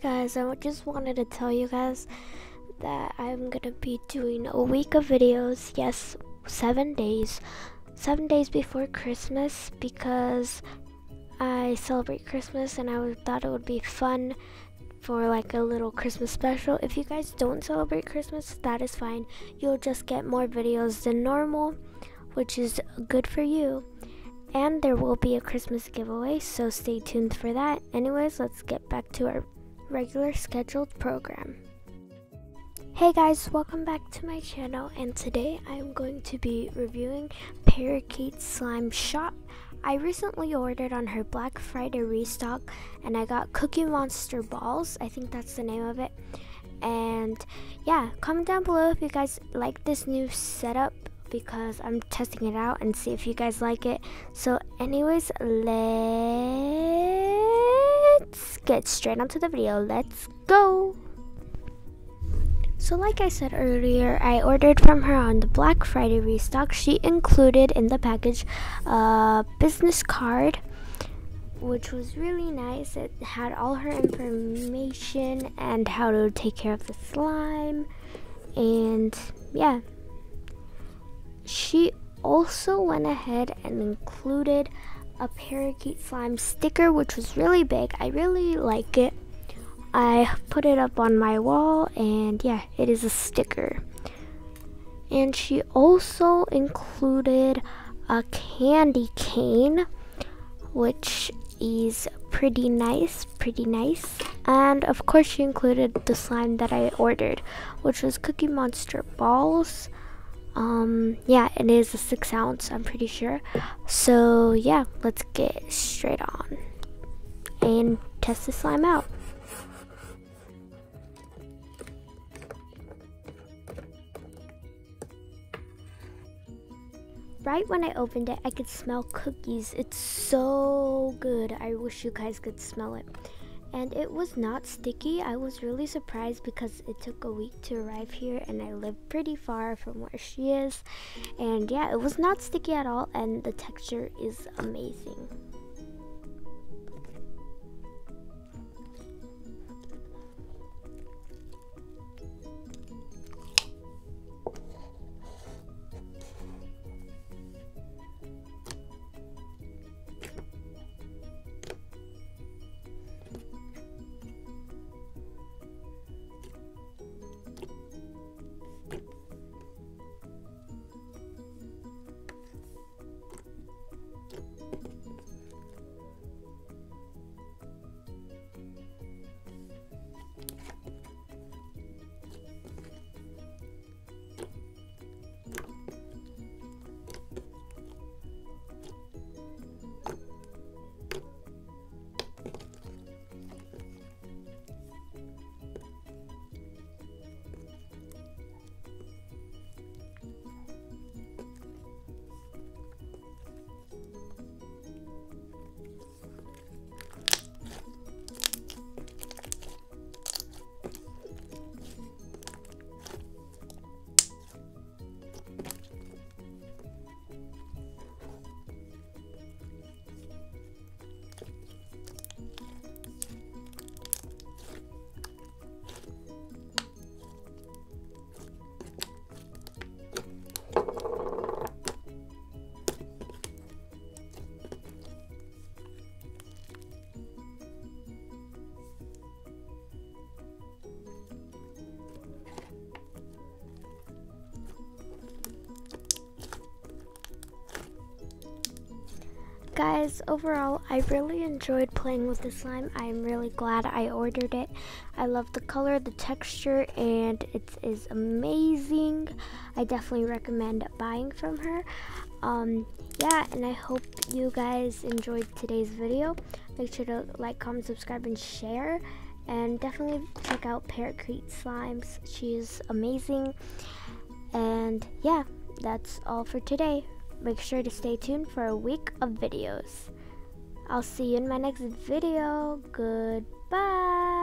guys, I just wanted to tell you guys that I'm gonna be doing a week of videos. Yes, 7 days. 7 days before Christmas, because I celebrate Christmas and I thought it would be fun for like a little Christmas special. If you guys don't celebrate Christmas, that is fine. You'll just get more videos than normal, which is good for you. And there will be a Christmas giveaway, so stay tuned for that. Anyways, let's get back to our regular scheduled program. Hey guys, welcome back to my channel, and today I'm going to be reviewing Parakeet Slime Shop. I recently ordered on her Black Friday restock, and I got Cookie Monster balls. I think that's the name of it. And yeah, comment down below if you guys like this new setup, because I'm testing it out and see if you guys like it. So anyways, let's get straight onto the video. Let's go. So like I said earlier, I ordered from her on the Black Friday restock. She included in the package a business card, which was really nice. It had all her information and how to take care of the slime, and yeah. She also went ahead and included a Parakeet slime sticker, which was really big. I really like it. I put it up on my wall, and yeah, it is a sticker. And she also included a candy cane, which is pretty nice. And of course she included the slime that I ordered, which was Cookie Monster balls. Yeah, it is a 6 ounce, I'm pretty sure. So yeah, let's get straight on and test the slime out. Right when I opened it, I could smell cookies. It's so good. I wish you guys could smell it. And it was not sticky. I was really surprised because it took a week to arrive here, and I live pretty far from where she is. And yeah, it was not sticky at all, and the texture is amazing. Guys, overall, I really enjoyed playing with the slime. I'm really glad I ordered it. I love the color, the texture, and it is amazing. I definitely recommend buying from her. Yeah, and I hope you guys enjoyed today's video. Make sure to like, comment, subscribe, and share. And definitely check out Parakeet Slimes. She is amazing. And yeah, that's all for today. Make sure to stay tuned for a week of videos. I'll see you in my next video. Goodbye.